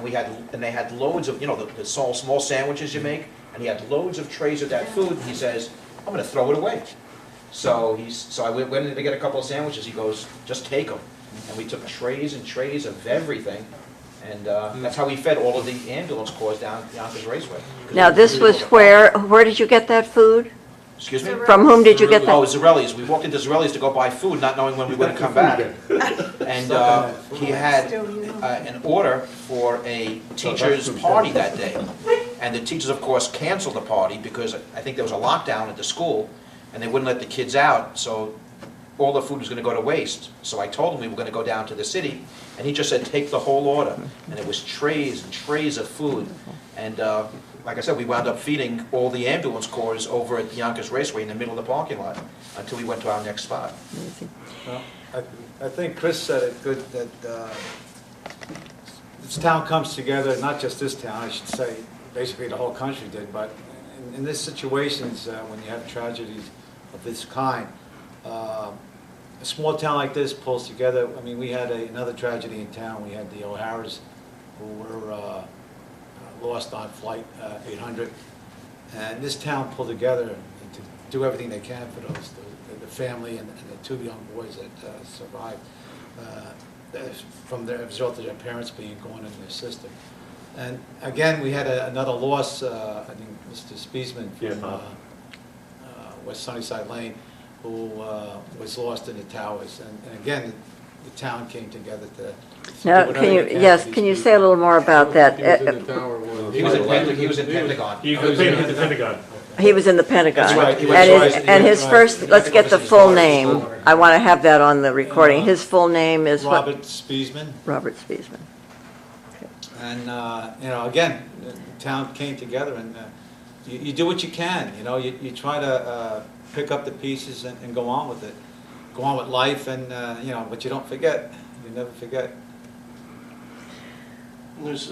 and they had loads of, the small sandwiches you make, and he had loads of trays of that food, and he says, I'm gonna throw it away. So I went in to get a couple of sandwiches, he goes, just take them. And we took trays and trays of everything, and that's how we fed all of the ambulance corps down Yonkers Raceway. Now, this was where did you get that food? Excuse me? From whom did you get Oh, that? Zarelli's. We walked into Zarelli's to go buy food, not knowing when we were gonna come back. And he had an order for a teacher's party that day. And the teachers, of course, canceled the party because I think there was a lockdown at the school, and they wouldn't let the kids out, so all the food was gonna go to waste. So I told him we were gonna go down to the city, and he just said, take the whole order. And it was trays and trays of food. And like I said, we wound up feeding all the ambulance corps over at Yonkers Raceway in the middle of the parking lot until we went to our next spot. Well, I think Chris said it good, that this town comes together, not just this town, I should say, basically the whole country did, but in these situations, when you have tragedies of this kind, a small town like this pulls together. I mean, we had another tragedy in town. We had the O'Haras who were lost on Flight 800, and this town pulled together to do everything they can for the family and the two young boys that survived from the result of their parents being gone in their system. And again, we had another loss. I think Mr. Spiesman from West Sunnyside Lane, who was lost in the towers. And again, the town came together to Now, do can you, whatever they yes, for can these you say a little more about that? He was in the tower. He was in Pentagon. He was in the Pentagon. He was in the Pentagon. That's right, he was And his right. first, let's get the full name. I want to have that on the recording. His full name is what? Robert Spiesman. Robert Spiesman. And, again, the town came together, and you do what you can, you try to pick up the pieces and go on with it. Go on with life, and, but you don't forget. You never forget. There's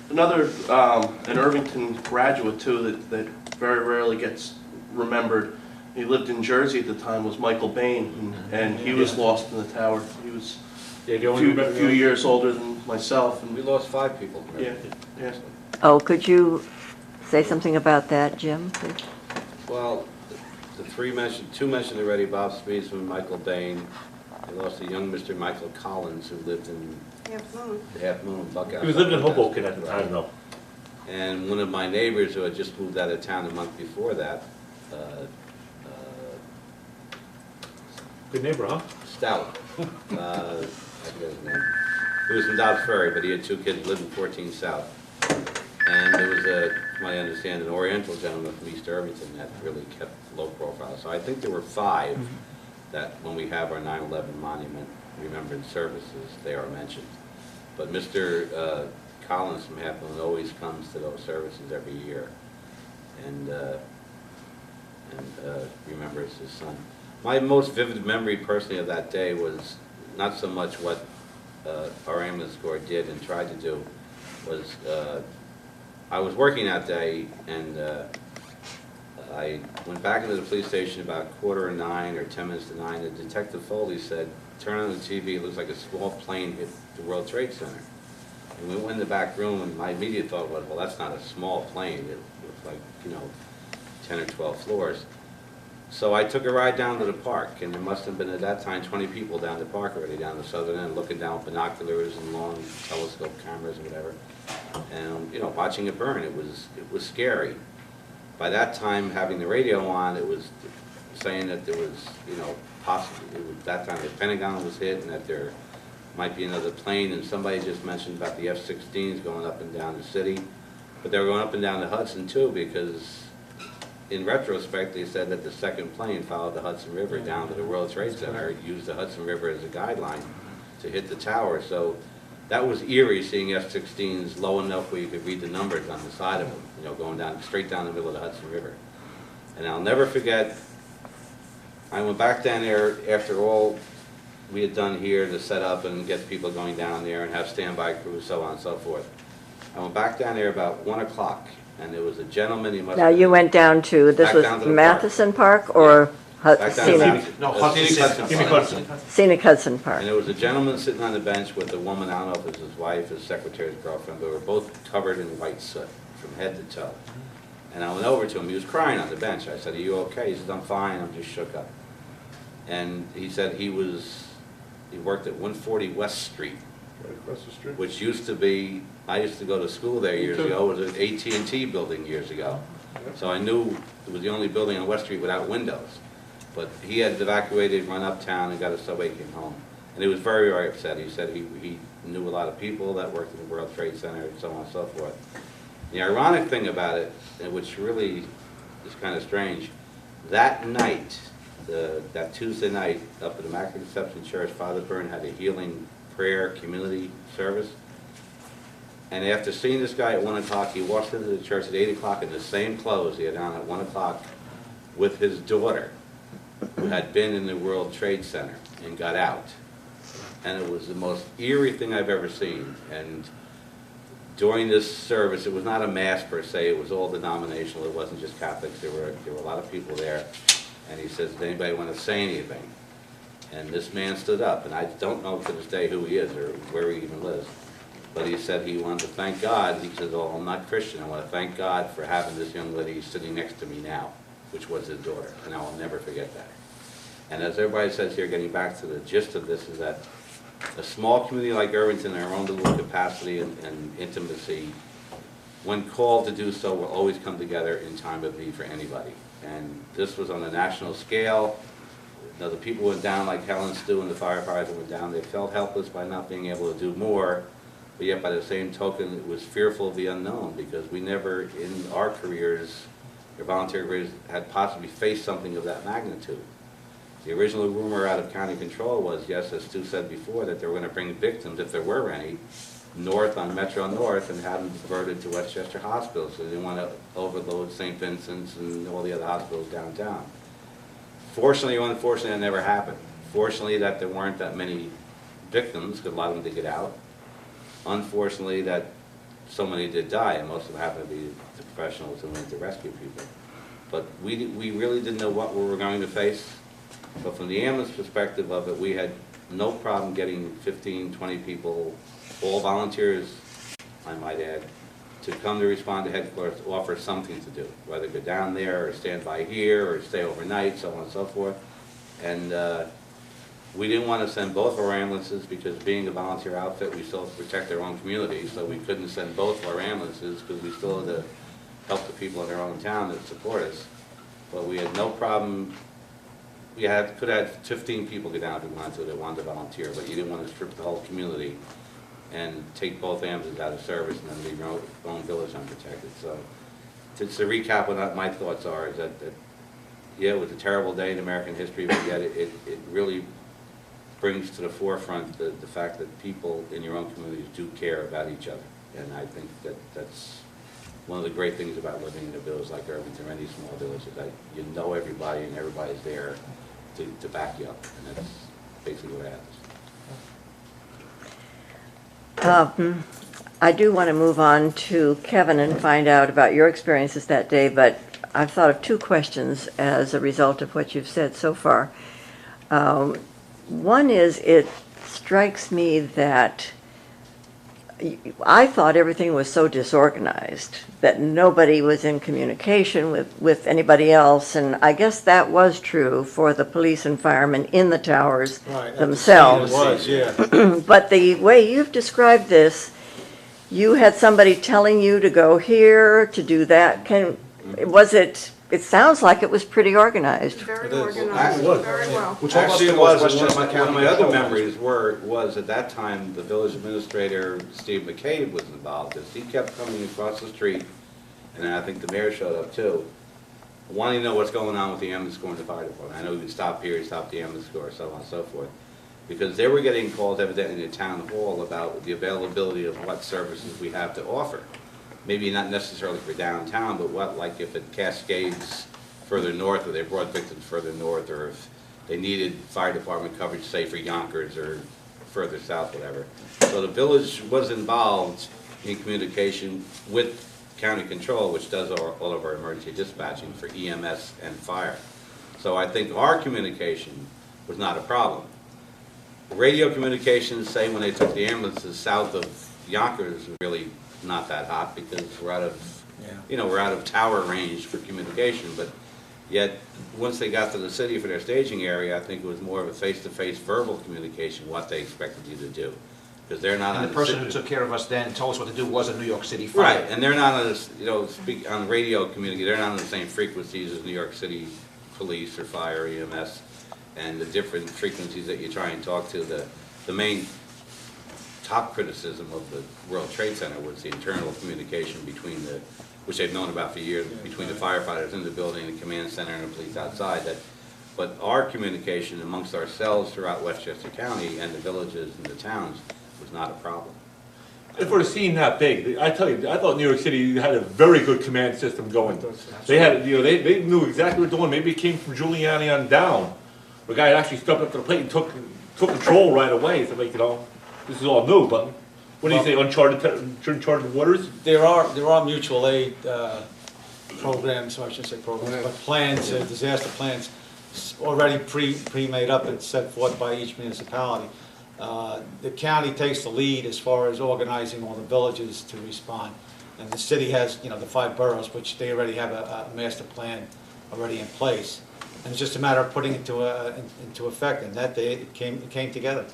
another, an Irvington graduate, too, that very rarely gets remembered. He lived in Jersey at the time, was Michael Bain, and he was lost in the tower. He was a few years older than myself. And We lost 5 people. Yeah, yeah. Oh, could you say something about that, Jim, please? Well, the two mentioned already, Bob Spiesman, Michael Bain. They lost a young Mr. Michael Collins who lived in the Half Moon, Buckeye. He was living in Hoboken at the time, though. And one of my neighbors who had just moved out of town a month before that, Good neighbor, huh? Stout, I forget his name. He was from Dobbs Ferry, but he had 2 kids, lived in 14 South. And there was from what I understand, an Oriental gentleman from East Irvington that really kept low profile. So I think there were 5 that when we have our 9/11 monument remembrance services, they are mentioned. But Mr. Collins from Half Moon always comes to those services every year and remembers his son. My most vivid memory personally of that day was not so much what our ambulance corps did and tried to do, was I was working that day, and I went back into the police station about 8:45 or 10 minutes to 9, and Detective Foley said, turn on the TV, it looks like a small plane hit the World Trade Center. And we went in the back room, and my immediate thought was, well, that's not a small plane, it looks like, 10 or 12 floors. So I took a ride down to the park, and there must have been at that time 20 people down the park already, down the southern end, looking down with binoculars and long telescope cameras and whatever, and watching it burn. It was scary. By that time, having the radio on, it was saying that there was, possibly that time the Pentagon was hit, and that there might be another plane. And somebody just mentioned about the F-16s going up and down the city, but they were going up and down the Hudson too, because in retrospect, they said that the second plane followed the Hudson River down to the World Trade Center, used the Hudson River as a guideline to hit the tower. So that was eerie, seeing F-16s low enough where you could read the numbers on the side of them, going down straight down the middle of the Hudson River. And I'll never forget, I went back down there after all we had done here to set up and get people going down there and have standby crews, so on and so forth. I went back down there about 1 o'clock. And there was a gentleman, he must Now, have you went down to, this Back was down to the Matheson Park, or? Back down Scenic, to No, Jimmy Hudson. Scenic Hudson Park. And there was a gentleman sitting on the bench with a woman, I don't know if it was his wife, his secretary's girlfriend, but they were both covered in white soot from head to toe. And I went over to him, he was crying on the bench. I said, "Are you okay?" He said, "I'm fine, I'm just shook up." And he said he worked at 140 West Street, Right across the street. which used to be, I used to go to school there years too. ago, it was an AT&T building years ago. So I knew it was the only building on West Street without windows. But he had evacuated, run uptown, and got a subway, came home. And he was very, very upset. He said he knew a lot of people that worked in the World Trade Center and so on and so forth. The ironic thing about it, and which really is kind of strange, that night, that Tuesday night, up at the Immaculate Conception Church, Father Byrne had a healing prayer community service. And after seeing this guy at 1 o'clock, he walked into the church at 8 o'clock in the same clothes he had on at 1 o'clock with his daughter, who had been in the World Trade Center and got out. And it was the most eerie thing I've ever seen. And during this service, it was not a mass per se, it was all denominational, it wasn't just Catholics, there were a lot of people there. And he says, "Does anybody want to say anything?" And this man stood up, and I don't know to this day who he is or where he even lives. But he said he wanted to thank God. He said, "Oh, I'm not Christian. I want to thank God for having this young lady sitting next to me now," which was his daughter, and I will never forget that. And as everybody says here, getting back to the gist of this, is that a small community like Irvington, in our own little capacity and intimacy, when called to do so, will always come together in time of need for anybody. And this was on a national scale. Now, the people went down like hell and stew, and the firefighters went down. They felt helpless by not being able to do more, but yet by the same token, it was fearful of the unknown, because we never, in our careers, our volunteer careers, had possibly faced something of that magnitude. The original rumor out of county control was, yes, as Stu said before, that they were going to bring victims, if there were any, north on Metro North and have them diverted to Westchester Hospital, so they didn't want to overload St. Vincent's and all the other hospitals downtown. Fortunately or unfortunately, that never happened. Fortunately, that there weren't that many victims, because a lot of them did get out. Unfortunately, that so many did die, and most of them happened to be the professionals who went to rescue people. But we really didn't know what we were going to face. But from the ambulance perspective of it, we had no problem getting 15, 20 people, all volunteers, I might add, to come to respond to headquarters to offer something to do, whether go down there or stand by here or stay overnight, so on and so forth. And we didn't want to send both of our ambulances, because being a volunteer outfit, we still have to protect our own community, so we couldn't send both of our ambulances, because we still had to help the people in our own town that support us. But we had no problem. We could have had 15 people go down if we wanted to, that wanted to volunteer, but you didn't want to strip the whole community and take both ambulances out of service and then leave your own village unprotected. So to recap what my thoughts are, is that yeah, it was a terrible day in American history, but yet it really brings to the forefront the fact that people in your own communities do care about each other. And I think that's one of the great things about living in a village like Irvington or any small village, is that you know everybody and everybody's there to back you up. And that's basically what happens. I do want to move on to Kevin and find out about your experiences that day, but I've thought of two questions as a result of what you've said so far. One is, it strikes me that I thought everything was so disorganized that nobody was in communication with anybody else, and I guess that was true for the police and firemen in the towers themselves. It was, yeah. But the way you've described this, you had somebody telling you to go here, to do that. It sounds like it was pretty organized. Very It is. organized, Well, very well. Which Actually, almost it was, Westchester one of County my other Control. memories was at that time, the village administrator, Steve McCabe, was involved, because he kept coming across the street, and then I think the mayor showed up too, wanting to know what's going on with the ambulance corps and the fire department. I know he would stop here, he'd stop the ambulance corps, so on and so forth. Because they were getting calls evidently in the town hall about the availability of what services we have to offer. Maybe not necessarily for downtown, but what, like if it cascades further north, or they brought victims further north, or if they needed fire department coverage, say for Yonkers or further south, whatever. So the village was involved in communication with county control, which does all of our emergency dispatching for EMS and fire. So I think our communication was not a problem. Radio communications, say when they took the ambulances south of Yonkers, was really not that hot because we're out of, we're out of tower range for communication. But yet, once they got to the city for their staging area, I think it was more of a face-to-face verbal communication, what they expected you to do. Because they're not on And the person who took care of us then and told us what to do was a New York City fire. Right, and they're not on this, speak on radio community, they're not on the same frequencies as New York City police or fire, EMS, and the different frequencies that you try and talk to. The main top criticism of the World Trade Center was the internal communication between the, which they've known about for years, between the firefighters in the building, the command center, and the police outside. But our communication amongst ourselves throughout Westchester County and the villages and the towns was not a problem. For a scene that big, I tell you, I thought New York City had a very good command system going. They had, they knew exactly what they're doing. Maybe it came from Giuliani on down. The guy actually stepped up to the plate and took control right away. So like, this is all new. But what do you say, uncharted waters? There are mutual aid programs, or I shouldn't say programs, but plans, disaster plans, already pre-made up and set forth by each municipality. The county takes the lead as far as organizing all the villages to respond. And the city has, the 5 boroughs, which they already have a master plan already in place. And it's just a matter of putting it into effect, and that day it came together.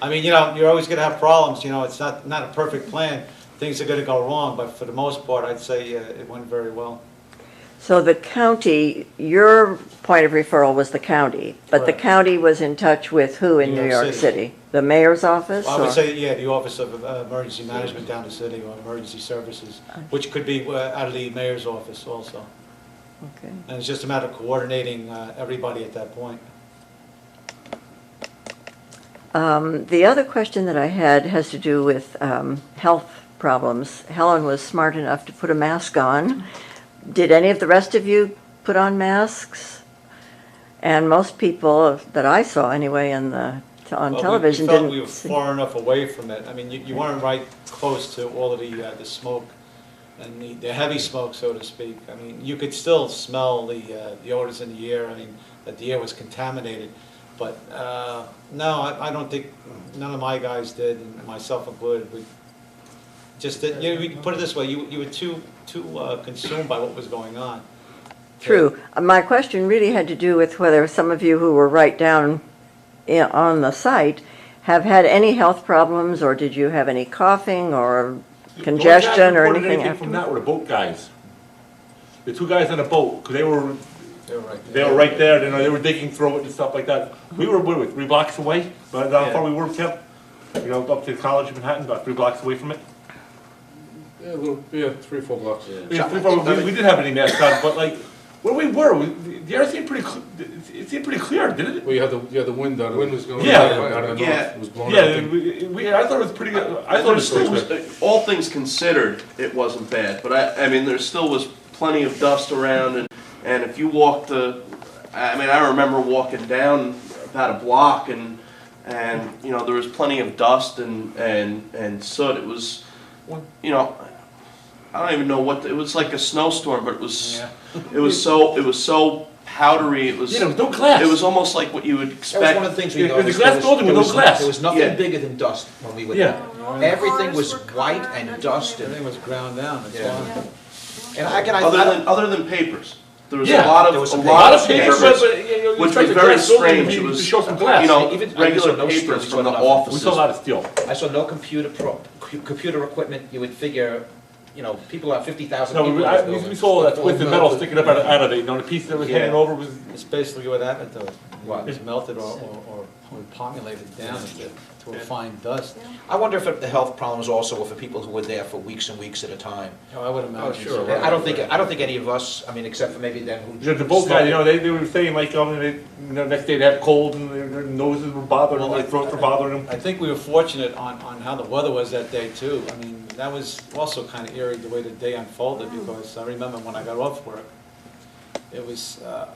I mean, you're always going to have problems, it's not a perfect plan. Things are going to go wrong, but for the most part, I'd say it went very well. So the county, your point of referral was the county, but the Correct. county was in touch with who in New York City? The mayor's office? I would or- say, the Office of Emergency Management down the city, or Emergency Services, which could be out of the mayor's office also. Okay. And it's just a matter of coordinating everybody at that point. The other question that I had has to do with health problems. Helen was smart enough to put a mask on. Did any of the rest of you put on masks? And most people that I saw anyway on Well, television we felt didn't. we were far enough away from it. I mean, you weren't right close to all of the smoke and the heavy smoke, so to speak. I mean, you could still smell the odors in the air. I mean, that the air was contaminated. But no, I don't think none of my guys did, and myself included. We just did, we put it this way: you were too consumed by what was going on. True. My question really had to do with whether some of you who were right down on the site have had any health problems, or did you have any coughing or congestion or anything from afterwards? that were the boat guys. The 2 guys on the boat, because they were right They were right there, they were digging through it and stuff like that. We were, 3 blocks away, but how far we were kept, up to the college of Manhattan, about 3 blocks away from it. Yeah, 3 or 4 blocks. Yeah, we didn't have any masks on, but like, where we were, the air seemed pretty, it seemed pretty clear, didn't it? Well, you had the wind out. The wind was going Yeah. out of the Yeah. north. It was blowing Yeah, out. I thought it was pretty good. I thought it still was. All things considered, it wasn't bad, but I mean, there still was plenty of dust around, and if you walked I remember walking down about a block, and there was plenty of dust and soot. It was, I don't even know it was like a snowstorm, but it was so powdery. It was Yeah, there was no glass. It was almost like what you would That was expect. one of the things we It was a noticed. glass building with no glass. There was nothing Yeah. bigger than dust when we were Yeah. there. Everything was white and dust, Everything was ground down. That's Yeah. why. and I can, Other than papers, there was Yeah, a lot there was of a a lot of paper, papers, you which tried was to very glass building, strange. you It was show some glass. Even- I regular saw no papers steel, from the we saw We offices. saw a lot of steel. I saw no computer equipment. You would figure, people have 50,000 No, people in this building. we saw that twisted metal sticking up out of it, the piece that was Yeah. hanging over was, It's basically what happened to it. What? It was melted or populated down to a fine dust. I wonder if the health problems also were for people who were there for weeks and weeks at a time. I would imagine. sure. so. I don't think any of us. I mean, except for maybe them who. the boat guys, they were saying like, next day they had cold and their noses were bothering them, their throats were bothering them. I think we were fortunate on how the weather was that day too. I mean, that was also kind of eerie the way the day unfolded, because I remember when I got off work, it was a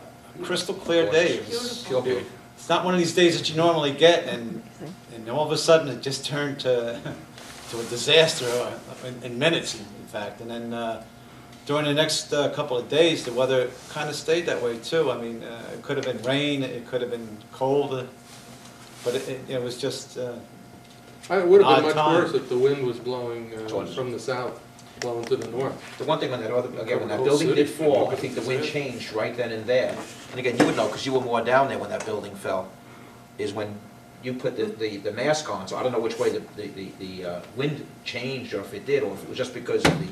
crystal clear day. It was Pure beauty. It's not one of these days that you normally get, and all of a sudden it just turned to a disaster in minutes, in fact. And then during the next couple of days, the weather kind of stayed that way too. I mean, it could have been rain, it could have been cold, but it was just, It would have Odd been much time. worse if the wind was blowing Towards- from the south, blowing to the north. The one thing on that other, again, when that Whole building city. did fall, I think the wind changed right then and there. And again, you would know, because you were more down there when that building fell, is when you put the mask on, so I don't know which way the wind changed, or if it did, or if it was just because of the.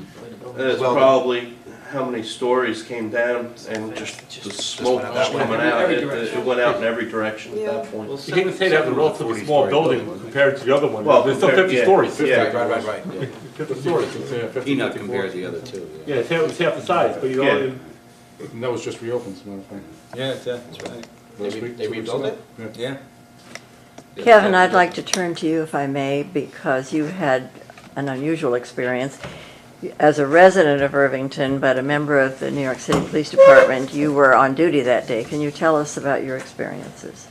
It's well, probably how many stories came down and just the smoke went out that way. coming out. It went out in every direction at that point. You can't say that was a relatively small building compared to the other one. Well, There's still 50 yeah, stories. yeah. Right. 50 stories. It's, 50, Peanut 54. compared to the other two. Yeah, it's half the size, but you Yeah. know, And that was just reopened, as a matter of fact. yeah, that's right. They rebuilt it? Yeah. Kevin, I'd like to turn to you if I may, because you had an unusual experience. As a resident of Irvington, but a member of the New York City Police Department, you were on duty that day. Can you tell us about your experiences?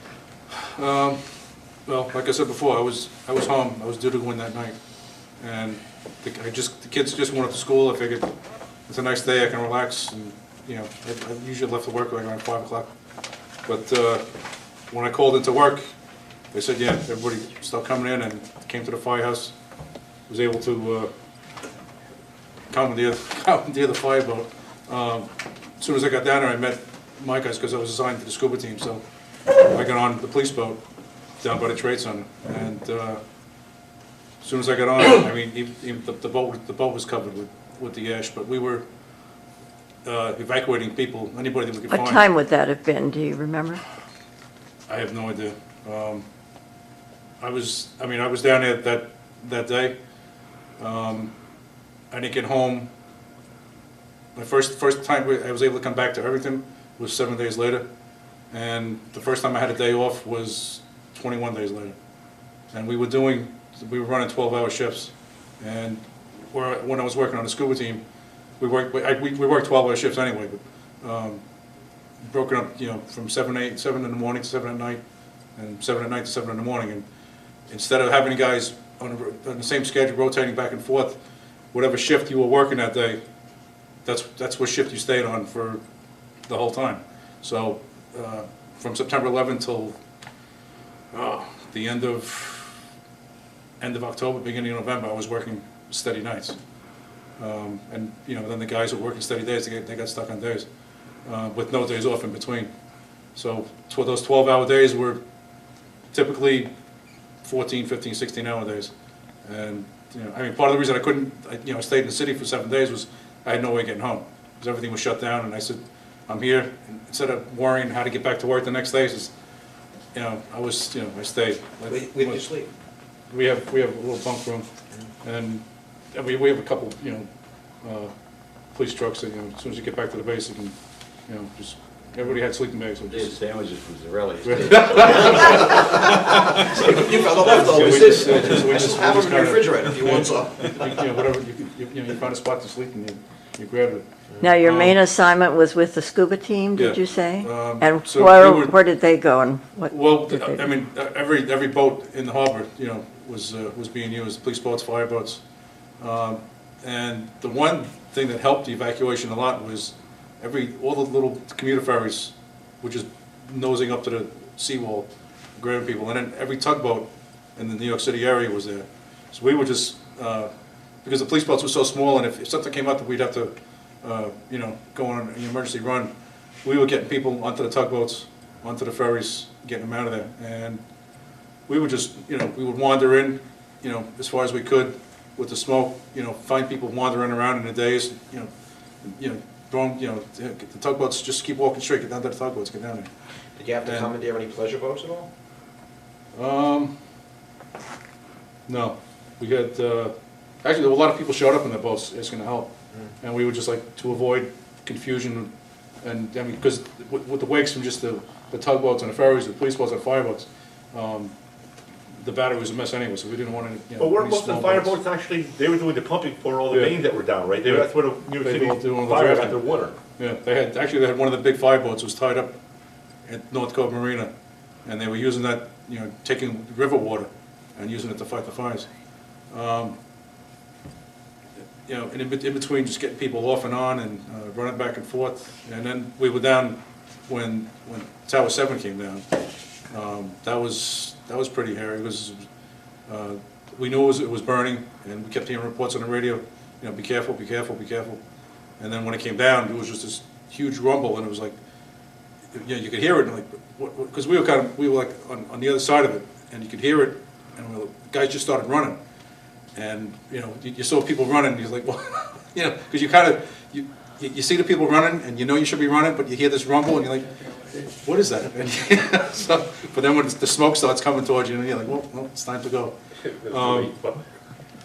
Well, like I said before, I was home. I was due to go in that night, and the kids just went up to school. I figured it's a nice day. I can relax, and I usually left for work like around 5 o'clock. But when I called into work, they said, yeah, everybody stopped coming in and came to the firehouse. Was able to commandeer the fireboat. As soon as I got down there, I met my guys because I was assigned to the scuba team. So I got on the police boat down by the Trade Center, and as soon as I got on, I mean, even the boat was covered with the ash, but we were evacuating people, anybody that we could What find. time would that have been? Do you remember? I have no idea. I was down there that day. I didn't get home. My first time I was able to come back to Irvington was 7 days later, and the first time I had a day off was 21 days later. And we were running 12-hour shifts, and when I was working on the scuba team, we worked 12-hour shifts anyway, but broken up, from 7 in the morning to 7 at night, and 7 at night to 7 in the morning. And instead of having guys on the same schedule rotating back and forth, whatever shift you were working that day, that's what shift you stayed on for the whole time. So from September 11th till the end of October, beginning of November, I was working steady nights. And then the guys who were working steady days, they got stuck on days with no days off in between. So those 12-hour days were typically 14, 15, 16-hour days. And part of the reason I stayed in the city for 7 days was I had no way of getting home because everything was shut down. And I said, I'm here. And instead of worrying how to get back to work the next day, I stayed. Where did you sleep? We have a little bunk room, and we have a couple, police trucks that, as soon as you get back to the base, you can, just, everybody had sleeping bags. So They had just, sandwiches from Zarelli's. You found the leftovers, we just have them in the kinda- refrigerator if you want some. whatever, you find a spot to sleep and you grab it. Now, your main assignment was with the scuba team, did Yeah. you say? Um, And so where, we were- where did they go and what? Well, did they do? I mean, every boat in the harbor, was being used, police boats, fire boats. And the one thing that helped the evacuation a lot was all the little commuter ferries were just nosing up to the seawall, grabbing people. And then every tugboat in the New York City area was there. So we were just, because the police boats were so small, and if something came up that we'd have to, go on an emergency run, we were getting people onto the tugboats, onto the ferries, getting them out of there. And we would just, we would wander in, as far as we could with the smoke, find people wandering around in the days, throwing, the tugboats, just keep walking straight, get down to the tugboats, get down there. Did you have to And- commandeer any pleasure boats at all? No, we had, actually, a lot of people showed up in the boats asking to help. And we would just like to avoid confusion, and, I mean, because with the wakes from just the tugboats and the ferries, the police boats and fire boats, the battery was a mess anyway, so we didn't want any, But weren't any most of the small fire boats. boats actually, they were doing the pumping for all the Yeah. mains that were down, right? Yeah. That's where the New York They City were doing all the fire got drafting. their water. Yeah, they had one of the big fire boats was tied up at North Cove Marina, and they were using that, taking river water and using it to fight the fires. you know, in between just getting people off and on and running back and forth. And then we were down when Tower 7 came down. That was pretty hairy. It was, we knew it was burning, and we kept hearing reports on the radio, you know, be careful, be careful, be careful. And then when it came down, it was just this huge rumble, and it was like, you know, you could hear it, and like, because we were like on the other side of it, and you could hear it, and the guys just started running. And, you know, you saw people running, and you're like, well, you know, because you kind of, you see the people running, and you know you should be running, but you hear this rumble, and you're like, what is that? And, so, but then when the smoke starts coming towards you, and you're like, well, it's time to go.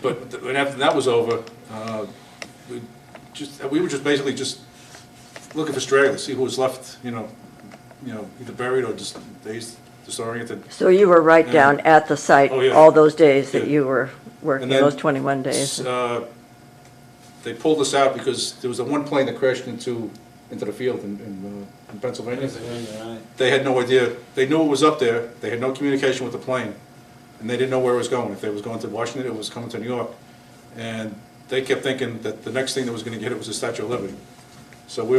But and after that was over, we were just basically just looking for stragglers, see who was left, you know, either buried or just disoriented. So you were right down at the site Oh, yeah. all those days that Yeah. you were working, And then those 21 days? They pulled us out because there was one plane that crashed into the field in Pennsylvania. They had no idea. They knew it was up there. They had no communication with the plane, and they didn't know where it was going. If it was going to Washington, it was coming to New York, and they kept thinking that the next thing that was going to get it was the Statue of Liberty. So we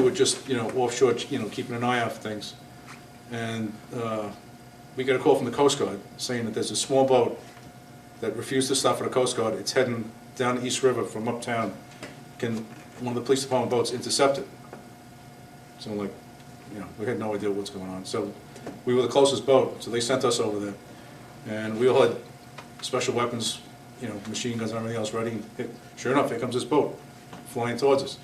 were just, you know, offshore, you know, keeping an eye out for things, and we got a call from the Coast Guard saying that there's a small boat that refused to stop for the Coast Guard. It's heading down the East River from uptown. Can one of the police department boats intercept it? So like, you know, we had no idea what's going on. So we were the closest boat, so they sent us over there. And we all had special weapons, you know, machine guns and everything else ready. Sure enough, here comes this boat flying towards us.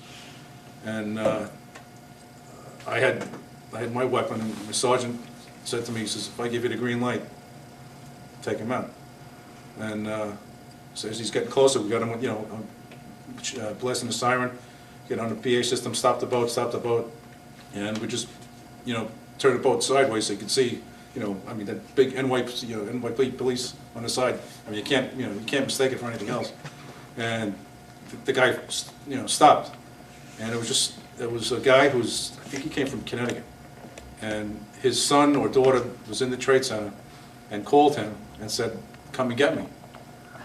And I had my weapon, and my sergeant said to me, he says, if I give you the green light, take him out. And so as he's getting closer, we got him, you know, blasting the siren, get on the PA system, stop the boat, and we just, you know, turn the boat sideways so you can see, you know, I mean, that big NYP police on the side. I mean, you can't mistake it for anything else. And the guy, you know, stopped, and it was a guy who's, I think he came from Connecticut, and his son or daughter was in the Trade Center, and called him and said, "Come and get me."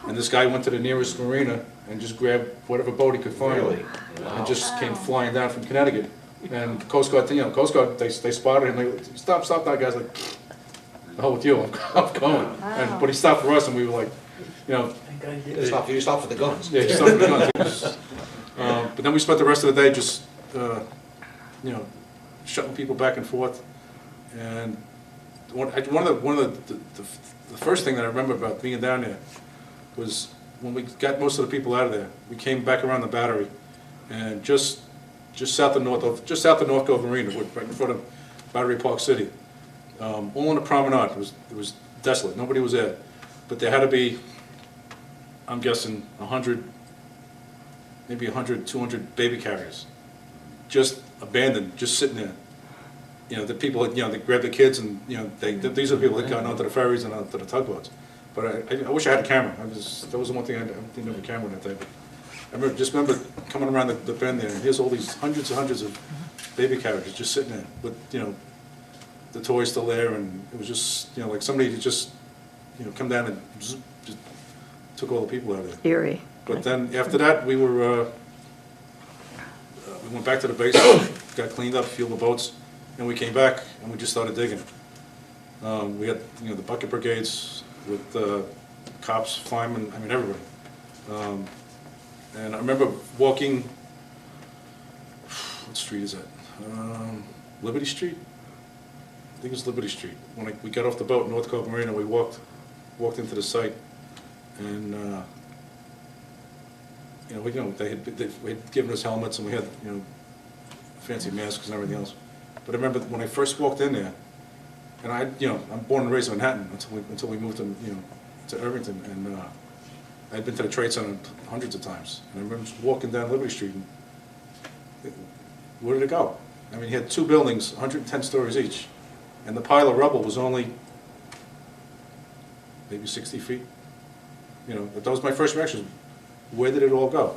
And this guy went to the nearest marina and just grabbed whatever boat he could find, Really? and just came flying down from Connecticut. And Coast Guard, you know, they spotted him. They stop, that guy's like, "The hell with you, I'm going." And, but he stopped for us, and we were like, you know, You stopped for the guns. yeah, he stopped for the guns. But then we spent the rest of the day just, you know, shutting people back and forth. And one of the first thing that I remember about being down there was when we got most of the people out of there, we came back around the battery, and just south of North Cove Marina, right in front of Battery Park City, all on the promenade. It was desolate. Nobody was there, but there had to be, I'm guessing, 100, maybe 100, 200 baby carriers, just abandoned, just sitting there. You know, the people, you know, they grabbed the kids, and, you know, these are the people that got onto the ferries and onto the tugboats. But I wish I had a camera. That was the one thing I didn't have a camera that day. But I remember coming around the bend there, and here's all these hundreds and hundreds of baby carriages just sitting there with, you know, the toys still there, and it was just, you know, like somebody just, you know, come down and just took all the people out of there. Eerie. But then after that, we went back to the base, got cleaned up, fueled the boats, and we came back and we just started digging. We had, you know, the bucket brigades with cops, firemen, I mean, everybody. And I remember walking, what street is that? Liberty Street? I think it's Liberty Street. When we got off the boat in North Cove Marina, we walked into the site, and you know, they had given us helmets, and we had, you know, fancy masks and everything else. But I remember when I first walked in there, and I'm born and raised in Manhattan until we moved to, you know, to Irvington, and I'd been to the Trade Center hundreds of times. And I remember just walking down Liberty Street, and where did it go? I mean, he had two buildings, 110 stories each, and the pile of rubble was only maybe 60 feet. You know, that was my first reaction. Where did it all go?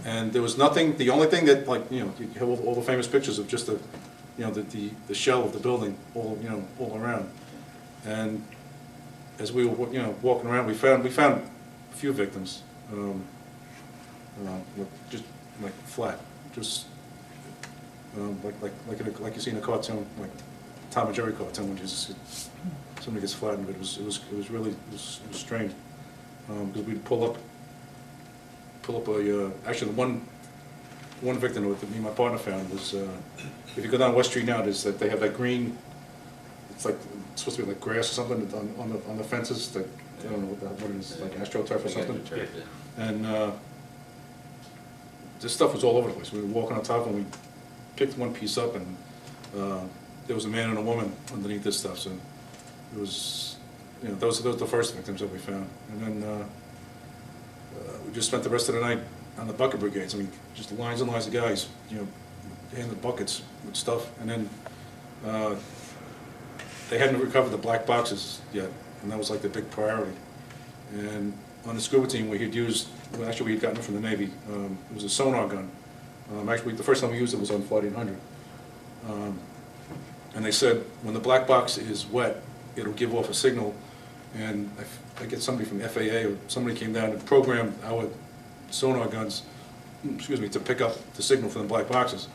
And there was nothing. The only thing that, like, you know, you have all the famous pictures of just the, you know, the shell of the building all around. And as we were, you know, walking around, we found a few victims. just like flat, just like you see in a cartoon, like Tom and Jerry cartoon, when somebody gets flattened. But it was really strange, because we'd pull up actually the one victim that me and my partner found was, if you go down West Street now, there's that they have that green, it's supposed to be like grass or something on the fences that, I don't know what it is, like astroturf or something. And this stuff was all over the place. We were walking on top and we picked one piece up, and there was a man and a woman underneath this stuff. So it was, those were the first victims that we found. And then we just spent the rest of the night on the bucket brigades. I mean, just lines and lines of guys, in the buckets with stuff. And then they hadn't recovered the black boxes yet, and that was like the big priority. And on the scuba team, we had used, well, actually we had gotten it from the Navy. It was a sonar gun. Actually, the first time we used it was on Flight 800. And they said when the black box is wet, it'll give off a signal. And I get somebody from the FAA or somebody came down and programmed our sonar guns, to pick up the signal from the black boxes.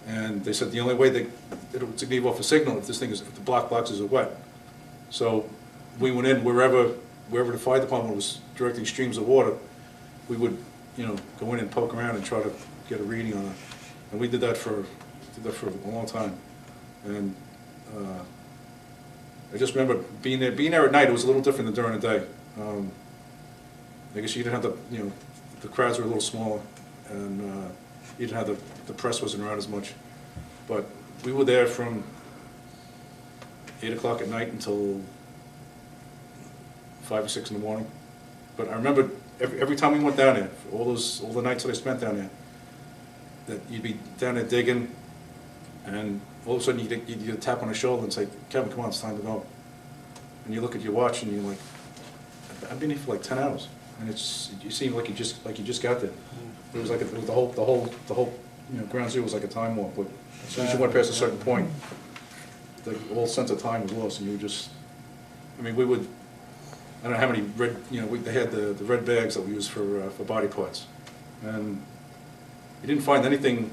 And they said the only way it'll give off a signal if if the black boxes are wet. So we went in wherever the fire department was directing streams of water, we would, go in and poke around and try to get a reading on it. And we did that for a long time. And I just remember being there at night. It was a little different than during the day. I guess you didn't have the crowds were a little smaller, and you didn't have the press wasn't around as much. But we were there from 8 o'clock at night until 5 or 6 in the morning. But I remember every time we went down there, all the nights that I spent down there, that you'd be down there digging, and all of a sudden you'd get a tap on the shoulder and say, "Kevin, come on, it's time to go." And you look at your watch and you're like, "I've been here for like 10 hours," and you seem like you just got there. It was like the whole ground zero was like a time warp. But as soon as you went past a certain point, the whole sense of time was lost, and you were just. I mean, we would. I don't know how many red. They had the red bags that we used for body parts, and you didn't find anything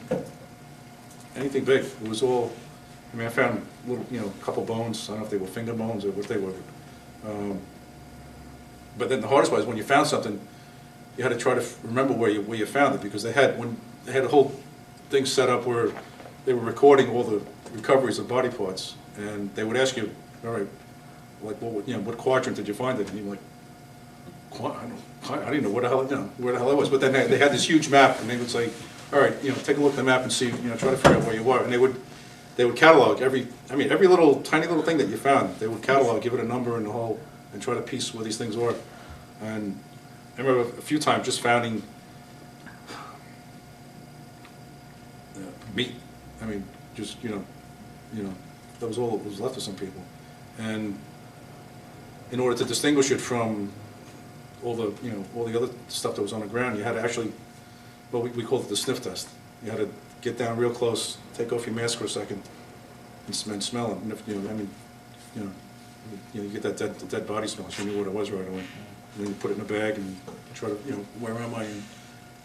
big. It was all. I mean, I found little, a couple bones. I don't know if they were finger bones or what they were. But then the hardest part is when you found something, you had to try to remember where you found it, because they had a whole thing set up where they were recording all the recoveries of body parts, and they would ask you, all right, like what quadrant did you find it? And you're like, I didn't know where the hell it was. But then they had this huge map, and they would say, all right, take a look at the map and see, try to figure out where you were. And they would catalog every little tiny little thing that you found. They would catalog, give it a number and the whole, and try to piece where these things were. And I remember a few times just finding meat. I mean, just that was all that was left of some people. And in order to distinguish it from all the other stuff that was on the ground, you had to actually, well, we called it the sniff test. You had to get down real close, take off your mask for a second, and smell it. And if, you get that dead body smell, so you knew what it was right away. And then you put it in a bag and try to, where am I, and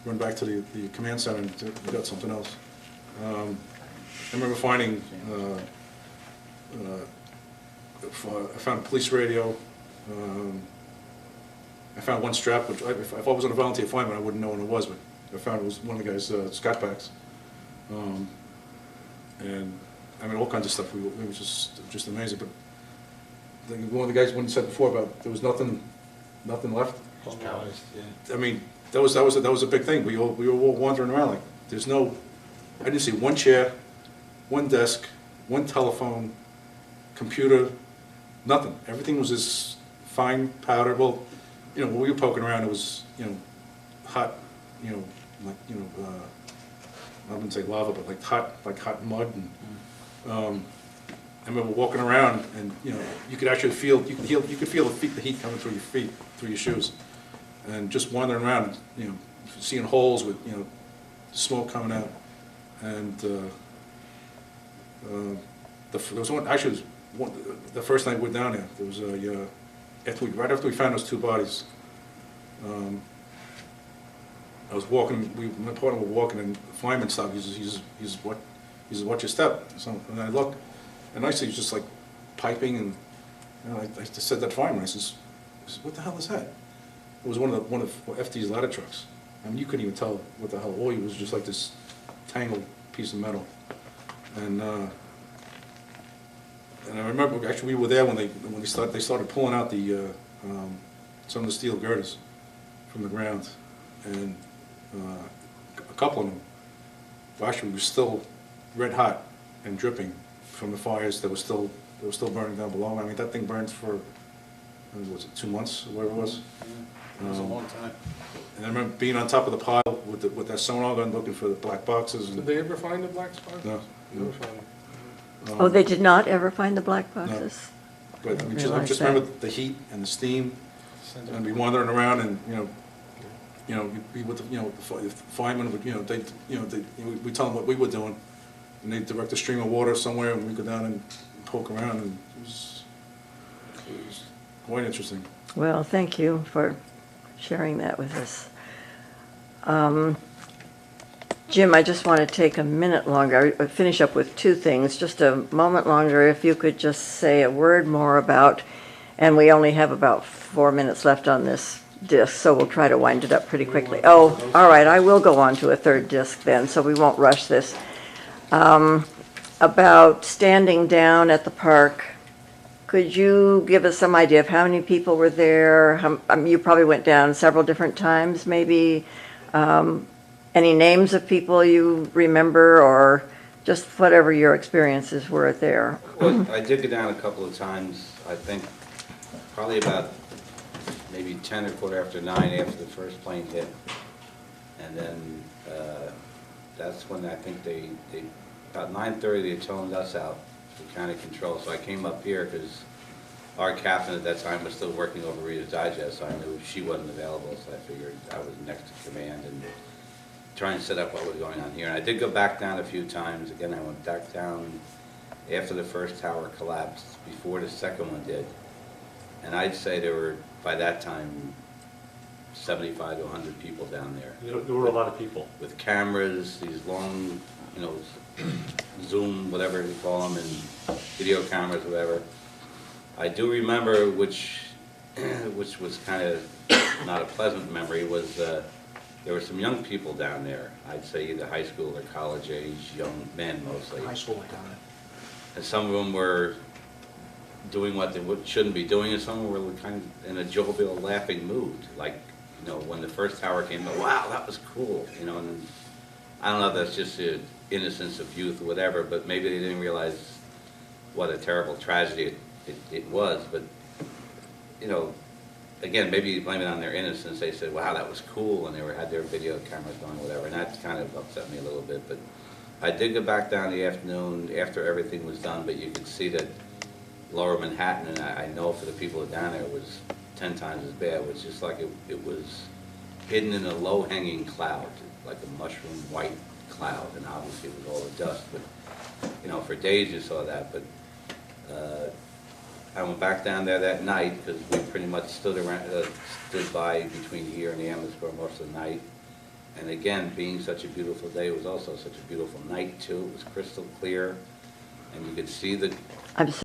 run back to the command center and we got something else. I remember finding, I found a police radio. I found one strap, which if I wasn't a volunteer fireman, I wouldn't know what it was, but I found it was one of the guy's Scott packs. And I mean, all kinds of stuff. It was just amazing. But one of the guys said before about there was nothing left. I mean, that was a big thing. We were all wandering around like there's no. I didn't see one chair, one desk, one telephone, computer, nothing. Everything was this fine powder. Well, when we were poking around, it was hot, like I wouldn't say lava, but like hot mud. And I remember walking around, and you could actually feel the heat coming through your feet, through your shoes, and just wandering around, seeing holes with smoke coming out. And there was one, actually, the first night we were down there, there was right after we found those two bodies, I was walking, my partner were walking, and the fireman stopped. He says, watch your step. So, and I look, and I see he's just like piping, and you know, I just said that fireman. I says, what the hell is that? It was one of FD's ladder trucks. I mean, you couldn't even tell what the hell. All it was just like this tangled piece of metal. And I remember, actually, we were there when they started pulling out the some of the steel girders from the ground, and a couple of them actually were still red hot and dripping from the fires that were still burning down below. I mean, that thing burned for, was it 2 months or whatever it was? It was a long time. And I remember being on top of the pile with that sonar gun looking for the black boxes. Did And, they ever find the black spot? no, Never found them. Oh, they did not ever find the black boxes? But I mean, I Realize just that. remember the heat and the steam, and be wandering around, and you'd be with the firemen would we tell them what we were doing, and they direct a stream of water somewhere, and we go down and poke around, and it was quite interesting. Well, thank you for sharing that with us. Jim, I just want to take a minute longer, finish up with two things, just a moment longer, if you could just say a word more about, and we only have about 4 minutes left on this disc, so we'll try to wind it up pretty quickly. Oh, all right, I will go on to a third disc then, so we won't rush this. About standing down at the park, could you give us some idea of how many people were there? You probably went down several different times, maybe. Any names of people you remember, or just whatever your experiences were there? Well, I did go down a couple of times, I think probably about maybe 10 or 9:15 after the first plane hit. And then that's when I think they about 9:30 they toned us out to kind of control. So I came up here because our captain at that time was still working over Reader's Digest, so I knew she wasn't available, so I figured I was next to command and trying to set up what was going on here. And I did go back down a few times. Again, I went back down after the first tower collapsed, before the second one did. And I'd say there were, by that time, 75 to 100 people down there. There were a lot of people. With cameras, these long, Zoom, whatever you call them, and video cameras, whatever. I do remember, which was kind of not a pleasant memory, was there were some young people down there. I'd say either high school or college age, young men mostly. High school went down there. And some of them were doing what they shouldn't be doing, and some were kind of in a jovial, laughing mood. Like, when the first tower came out, wow, that was cool, and I don't know if that's just the innocence of youth or whatever, but maybe they didn't realize what a terrible tragedy it was. But, again, maybe you blame it on their innocence. They said, wow, that was cool, and they had their video cameras going, whatever, and that kind of upset me a little bit. But I did go back down in the afternoon after everything was done, but you could see that Lower Manhattan, and I know for the people down there, it was 10 times as bad. It was just like it was hidden in a low-hanging cloud, like a mushroom white cloud, and obviously it was all the dust. But, for days you saw that. But I went back down there that night because we pretty much stood by between here and the Ambulance Corps most of the night. And again, being such a beautiful day, it was also such a beautiful night too. It was crystal clear, and you could see the I'm